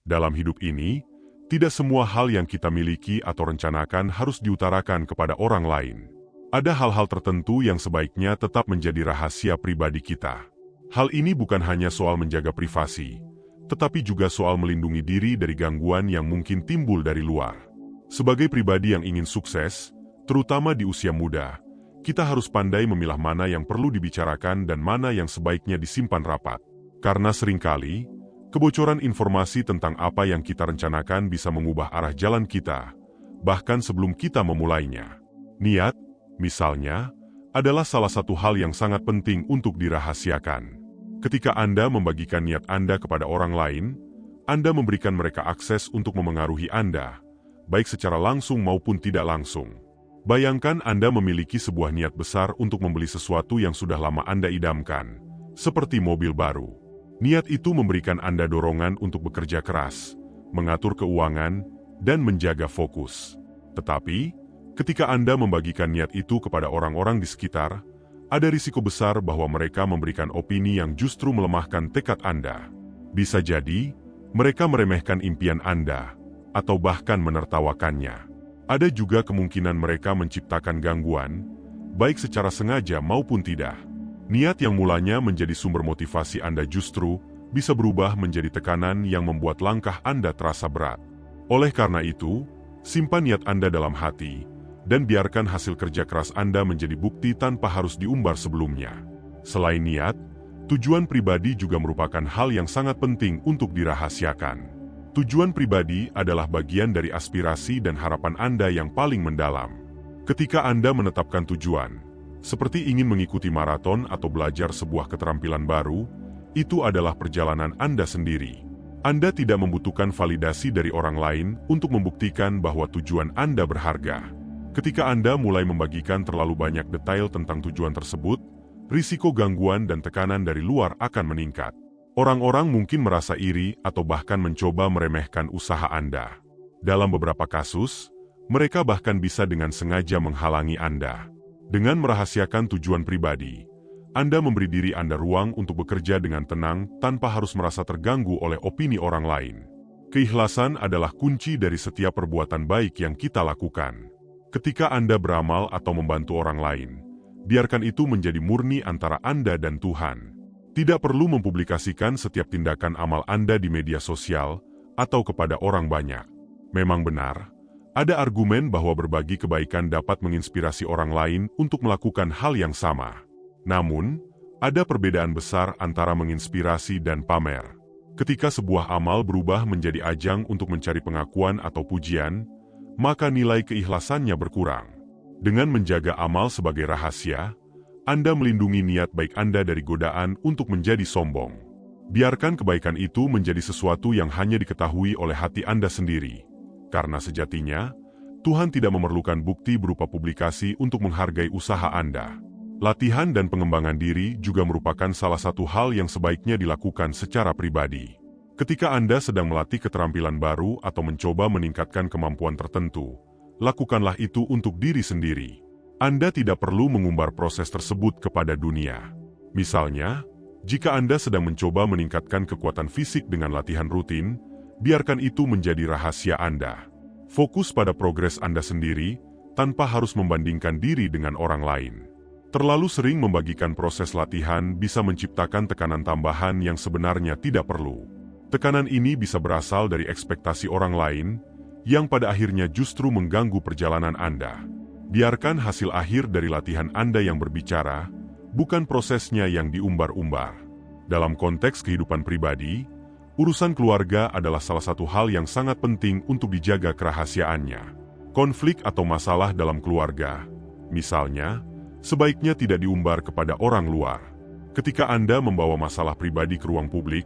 Dalam hidup ini, tidak semua hal yang kita miliki atau rencanakan harus diutarakan kepada orang lain. Ada hal-hal tertentu yang sebaiknya tetap menjadi rahasia pribadi kita. Hal ini bukan hanya soal menjaga privasi, tetapi juga soal melindungi diri dari gangguan yang mungkin timbul dari luar. Sebagai pribadi yang ingin sukses, terutama di usia muda, kita harus pandai memilah mana yang perlu dibicarakan dan mana yang sebaiknya disimpan rapat. Karena seringkali, kebocoran informasi tentang apa yang kita rencanakan bisa mengubah arah jalan kita, bahkan sebelum kita memulainya. Niat, misalnya, adalah salah satu hal yang sangat penting untuk dirahasiakan. Ketika Anda membagikan niat Anda kepada orang lain, Anda memberikan mereka akses untuk memengaruhi Anda, baik secara langsung maupun tidak langsung. Bayangkan Anda memiliki sebuah niat besar untuk membeli sesuatu yang sudah lama Anda idamkan, seperti mobil baru. Niat itu memberikan Anda dorongan untuk bekerja keras, mengatur keuangan, dan menjaga fokus. Tetapi, ketika Anda membagikan niat itu kepada orang-orang di sekitar, ada risiko besar bahwa mereka memberikan opini yang justru melemahkan tekad Anda. Bisa jadi, mereka meremehkan impian Anda, atau bahkan menertawakannya. Ada juga kemungkinan mereka menciptakan gangguan, baik secara sengaja maupun tidak. Niat yang mulanya menjadi sumber motivasi Anda justru bisa berubah menjadi tekanan yang membuat langkah Anda terasa berat. Oleh karena itu, simpan niat Anda dalam hati, dan biarkan hasil kerja keras Anda menjadi bukti tanpa harus diumbar sebelumnya. Selain niat, tujuan pribadi juga merupakan hal yang sangat penting untuk dirahasiakan. Tujuan pribadi adalah bagian dari aspirasi dan harapan Anda yang paling mendalam. Ketika Anda menetapkan tujuan, seperti ingin mengikuti maraton atau belajar sebuah keterampilan baru, itu adalah perjalanan Anda sendiri. Anda tidak membutuhkan validasi dari orang lain untuk membuktikan bahwa tujuan Anda berharga. Ketika Anda mulai membagikan terlalu banyak detail tentang tujuan tersebut, risiko gangguan dan tekanan dari luar akan meningkat. Orang-orang mungkin merasa iri atau bahkan mencoba meremehkan usaha Anda. Dalam beberapa kasus, mereka bahkan bisa dengan sengaja menghalangi Anda. Dengan merahasiakan tujuan pribadi, Anda memberi diri Anda ruang untuk bekerja dengan tenang tanpa harus merasa terganggu oleh opini orang lain. Keikhlasan adalah kunci dari setiap perbuatan baik yang kita lakukan. Ketika Anda beramal atau membantu orang lain, biarkan itu menjadi murni antara Anda dan Tuhan. Tidak perlu mempublikasikan setiap tindakan amal Anda di media sosial atau kepada orang banyak. Memang benar, ada argumen bahwa berbagi kebaikan dapat menginspirasi orang lain untuk melakukan hal yang sama. Namun, ada perbedaan besar antara menginspirasi dan pamer. Ketika sebuah amal berubah menjadi ajang untuk mencari pengakuan atau pujian, maka nilai keikhlasannya berkurang. Dengan menjaga amal sebagai rahasia, Anda melindungi niat baik Anda dari godaan untuk menjadi sombong. Biarkan kebaikan itu menjadi sesuatu yang hanya diketahui oleh hati Anda sendiri. Karena sejatinya, Tuhan tidak memerlukan bukti berupa publikasi untuk menghargai usaha Anda. Latihan dan pengembangan diri juga merupakan salah satu hal yang sebaiknya dilakukan secara pribadi. Ketika Anda sedang melatih keterampilan baru atau mencoba meningkatkan kemampuan tertentu, lakukanlah itu untuk diri sendiri. Anda tidak perlu mengumbar proses tersebut kepada dunia. Misalnya, jika Anda sedang mencoba meningkatkan kekuatan fisik dengan latihan rutin, biarkan itu menjadi rahasia Anda. Fokus pada progres Anda sendiri, tanpa harus membandingkan diri dengan orang lain. Terlalu sering membagikan proses latihan bisa menciptakan tekanan tambahan yang sebenarnya tidak perlu. Tekanan ini bisa berasal dari ekspektasi orang lain, yang pada akhirnya justru mengganggu perjalanan Anda. Biarkan hasil akhir dari latihan Anda yang berbicara, bukan prosesnya yang diumbar-umbar. Dalam konteks kehidupan pribadi, urusan keluarga adalah salah satu hal yang sangat penting untuk dijaga kerahasiaannya. Konflik atau masalah dalam keluarga, misalnya, sebaiknya tidak diumbar kepada orang luar. Ketika Anda membawa masalah pribadi ke ruang publik,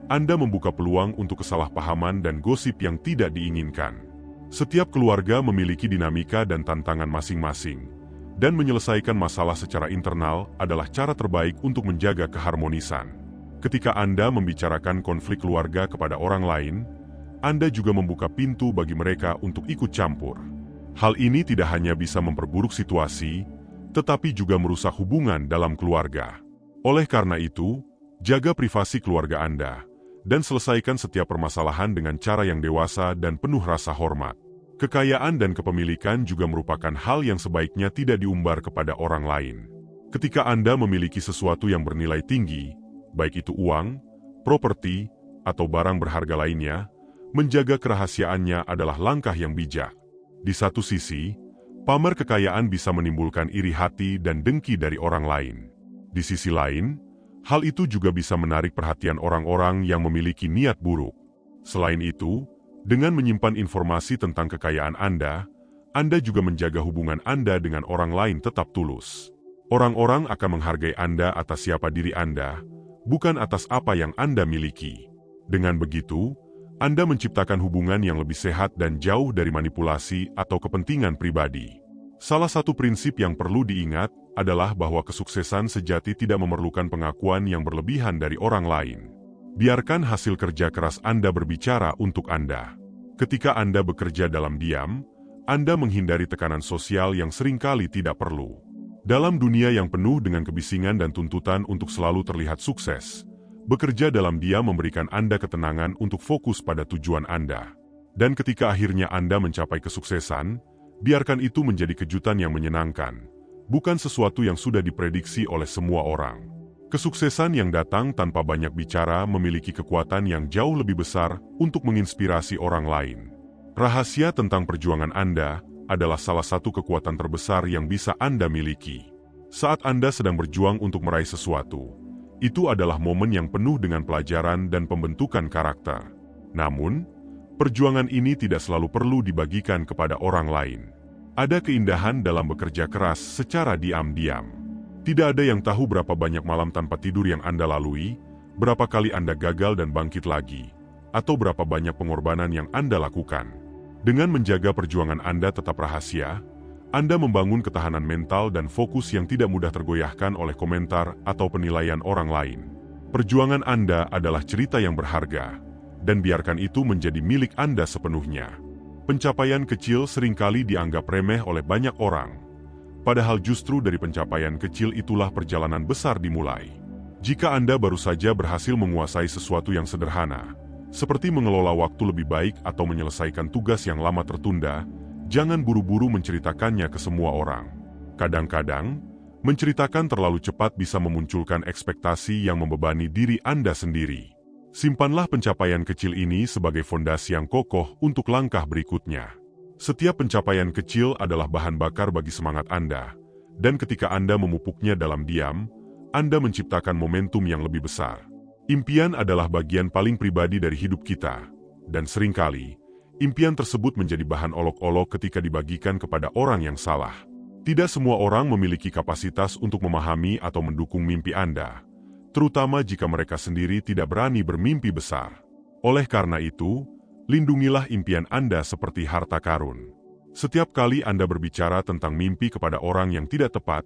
Anda membuka peluang untuk kesalahpahaman dan gosip yang tidak diinginkan. Setiap keluarga memiliki dinamika dan tantangan masing-masing, dan menyelesaikan masalah secara internal adalah cara terbaik untuk menjaga keharmonisan. Ketika Anda membicarakan konflik keluarga kepada orang lain, Anda juga membuka pintu bagi mereka untuk ikut campur. Hal ini tidak hanya bisa memperburuk situasi, tetapi juga merusak hubungan dalam keluarga. Oleh karena itu, jaga privasi keluarga Anda, dan selesaikan setiap permasalahan dengan cara yang dewasa dan penuh rasa hormat. Kekayaan dan kepemilikan juga merupakan hal yang sebaiknya tidak diumbar kepada orang lain. Ketika Anda memiliki sesuatu yang bernilai tinggi, baik itu uang, properti, atau barang berharga lainnya, menjaga kerahasiaannya adalah langkah yang bijak. Di satu sisi, pamer kekayaan bisa menimbulkan iri hati dan dengki dari orang lain. Di sisi lain, hal itu juga bisa menarik perhatian orang-orang yang memiliki niat buruk. Selain itu, dengan menyimpan informasi tentang kekayaan Anda juga menjaga hubungan Anda dengan orang lain tetap tulus. Orang-orang akan menghargai Anda atas siapa diri Anda, bukan atas apa yang Anda miliki. Dengan begitu, Anda menciptakan hubungan yang lebih sehat dan jauh dari manipulasi atau kepentingan pribadi. Salah satu prinsip yang perlu diingat adalah bahwa kesuksesan sejati tidak memerlukan pengakuan yang berlebihan dari orang lain. Biarkan hasil kerja keras Anda berbicara untuk Anda. Ketika Anda bekerja dalam diam, Anda menghindari tekanan sosial yang seringkali tidak perlu. Dalam dunia yang penuh dengan kebisingan dan tuntutan untuk selalu terlihat sukses, bekerja dalam diam memberikan Anda ketenangan untuk fokus pada tujuan Anda. Dan ketika akhirnya Anda mencapai kesuksesan, biarkan itu menjadi kejutan yang menyenangkan, bukan sesuatu yang sudah diprediksi oleh semua orang. Kesuksesan yang datang tanpa banyak bicara memiliki kekuatan yang jauh lebih besar untuk menginspirasi orang lain. Rahasia tentang perjuangan Anda adalah salah satu kekuatan terbesar yang bisa Anda miliki. Saat Anda sedang berjuang untuk meraih sesuatu, itu adalah momen yang penuh dengan pelajaran dan pembentukan karakter. Namun, perjuangan ini tidak selalu perlu dibagikan kepada orang lain. Ada keindahan dalam bekerja keras secara diam-diam. Tidak ada yang tahu berapa banyak malam tanpa tidur yang Anda lalui, berapa kali Anda gagal dan bangkit lagi, atau berapa banyak pengorbanan yang Anda lakukan. Dengan menjaga perjuangan Anda tetap rahasia, Anda membangun ketahanan mental dan fokus yang tidak mudah tergoyahkan oleh komentar atau penilaian orang lain. Perjuangan Anda adalah cerita yang berharga, dan biarkan itu menjadi milik Anda sepenuhnya. Pencapaian kecil seringkali dianggap remeh oleh banyak orang. Padahal justru dari pencapaian kecil itulah perjalanan besar dimulai. Jika Anda baru saja berhasil menguasai sesuatu yang sederhana, seperti mengelola waktu lebih baik atau menyelesaikan tugas yang lama tertunda, jangan buru-buru menceritakannya ke semua orang. Kadang-kadang, menceritakan terlalu cepat bisa memunculkan ekspektasi yang membebani diri Anda sendiri. Simpanlah pencapaian kecil ini sebagai fondasi yang kokoh untuk langkah berikutnya. Setiap pencapaian kecil adalah bahan bakar bagi semangat Anda, dan ketika Anda memupuknya dalam diam, Anda menciptakan momentum yang lebih besar. Impian adalah bagian paling pribadi dari hidup kita, dan seringkali, impian tersebut menjadi bahan olok-olok ketika dibagikan kepada orang yang salah. Tidak semua orang memiliki kapasitas untuk memahami atau mendukung mimpi Anda, terutama jika mereka sendiri tidak berani bermimpi besar. Oleh karena itu, lindungilah impian Anda seperti harta karun. Setiap kali Anda berbicara tentang mimpi kepada orang yang tidak tepat,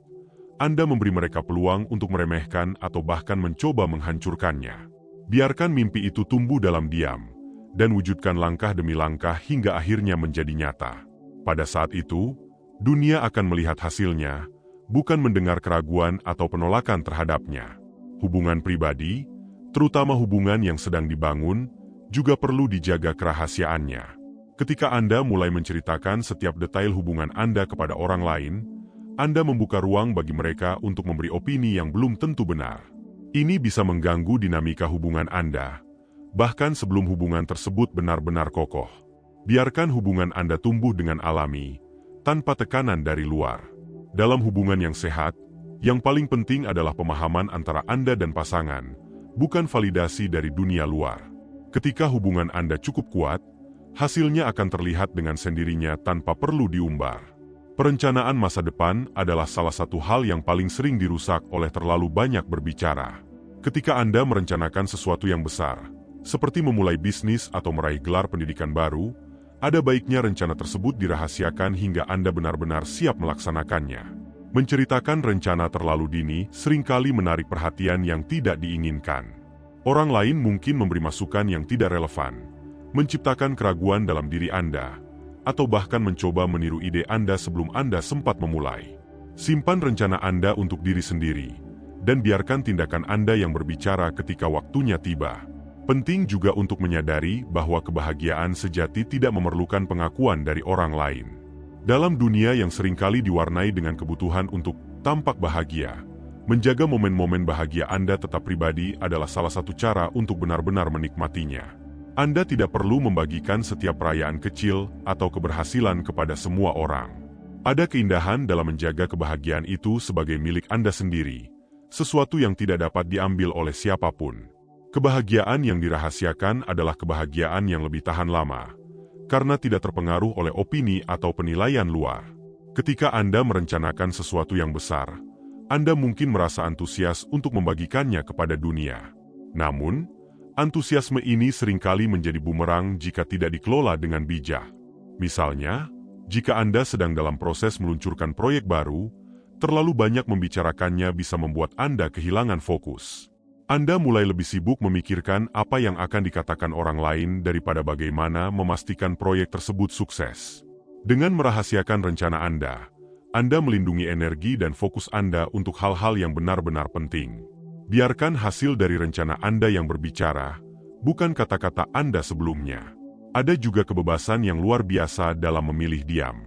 Anda memberi mereka peluang untuk meremehkan atau bahkan mencoba menghancurkannya. Biarkan mimpi itu tumbuh dalam diam, dan wujudkan langkah demi langkah hingga akhirnya menjadi nyata. Pada saat itu, dunia akan melihat hasilnya, bukan mendengar keraguan atau penolakan terhadapnya. Hubungan pribadi, terutama hubungan yang sedang dibangun, juga perlu dijaga kerahasiaannya. Ketika Anda mulai menceritakan setiap detail hubungan Anda kepada orang lain, Anda membuka ruang bagi mereka untuk memberi opini yang belum tentu benar. Ini bisa mengganggu dinamika hubungan Anda, bahkan sebelum hubungan tersebut benar-benar kokoh. Biarkan hubungan Anda tumbuh dengan alami, tanpa tekanan dari luar. Dalam hubungan yang sehat, yang paling penting adalah pemahaman antara Anda dan pasangan, bukan validasi dari dunia luar. Ketika hubungan Anda cukup kuat, hasilnya akan terlihat dengan sendirinya tanpa perlu diumbar. Perencanaan masa depan adalah salah satu hal yang paling sering dirusak oleh terlalu banyak berbicara. Ketika Anda merencanakan sesuatu yang besar, seperti memulai bisnis atau meraih gelar pendidikan baru, ada baiknya rencana tersebut dirahasiakan hingga Anda benar-benar siap melaksanakannya. Menceritakan rencana terlalu dini seringkali menarik perhatian yang tidak diinginkan. Orang lain mungkin memberi masukan yang tidak relevan, menciptakan keraguan dalam diri Anda, atau bahkan mencoba meniru ide Anda sebelum Anda sempat memulai. Simpan rencana Anda untuk diri sendiri, dan biarkan tindakan Anda yang berbicara ketika waktunya tiba. Penting juga untuk menyadari bahwa kebahagiaan sejati tidak memerlukan pengakuan dari orang lain. Dalam dunia yang seringkali diwarnai dengan kebutuhan untuk tampak bahagia, menjaga momen-momen bahagia Anda tetap pribadi adalah salah satu cara untuk benar-benar menikmatinya. Anda tidak perlu membagikan setiap perayaan kecil atau keberhasilan kepada semua orang. Ada keindahan dalam menjaga kebahagiaan itu sebagai milik Anda sendiri, sesuatu yang tidak dapat diambil oleh siapapun. Kebahagiaan yang dirahasiakan adalah kebahagiaan yang lebih tahan lama, karena tidak terpengaruh oleh opini atau penilaian luar. Ketika Anda merencanakan sesuatu yang besar, Anda mungkin merasa antusias untuk membagikannya kepada dunia. Namun, antusiasme ini seringkali menjadi bumerang jika tidak dikelola dengan bijak. Misalnya, jika Anda sedang dalam proses meluncurkan proyek baru, terlalu banyak membicarakannya bisa membuat Anda kehilangan fokus. Anda mulai lebih sibuk memikirkan apa yang akan dikatakan orang lain daripada bagaimana memastikan proyek tersebut sukses. Dengan merahasiakan rencana Anda melindungi energi dan fokus Anda untuk hal-hal yang benar-benar penting. Biarkan hasil dari rencana Anda yang berbicara, bukan kata-kata Anda sebelumnya. Ada juga kebebasan yang luar biasa dalam memilih diam.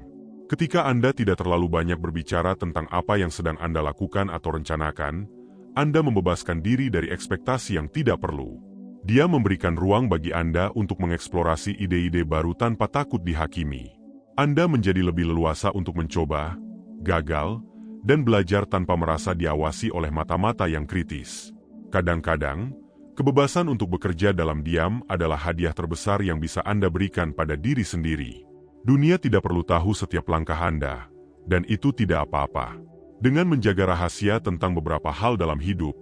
Ketika Anda tidak terlalu banyak berbicara tentang apa yang sedang Anda lakukan atau rencanakan, Anda membebaskan diri dari ekspektasi yang tidak perlu. Dia memberikan ruang bagi Anda untuk mengeksplorasi ide-ide baru tanpa takut dihakimi. Anda menjadi lebih leluasa untuk mencoba, gagal, dan belajar tanpa merasa diawasi oleh mata-mata yang kritis. Kadang-kadang, kebebasan untuk bekerja dalam diam adalah hadiah terbesar yang bisa Anda berikan pada diri sendiri. Dunia tidak perlu tahu setiap langkah Anda, dan itu tidak apa-apa. Dengan menjaga rahasia tentang beberapa hal dalam hidup,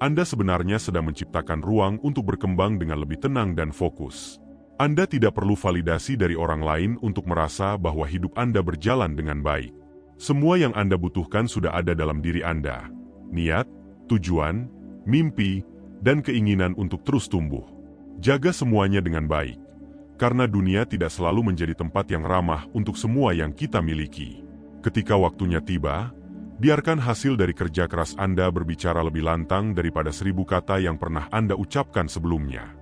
Anda sebenarnya sedang menciptakan ruang untuk berkembang dengan lebih tenang dan fokus. Anda tidak perlu validasi dari orang lain untuk merasa bahwa hidup Anda berjalan dengan baik. Semua yang Anda butuhkan sudah ada dalam diri Anda. Niat, tujuan, mimpi, dan keinginan untuk terus tumbuh. Jaga semuanya dengan baik, karena dunia tidak selalu menjadi tempat yang ramah untuk semua yang kita miliki. Ketika waktunya tiba, biarkan hasil dari kerja keras Anda berbicara lebih lantang daripada 1000 kata yang pernah Anda ucapkan sebelumnya.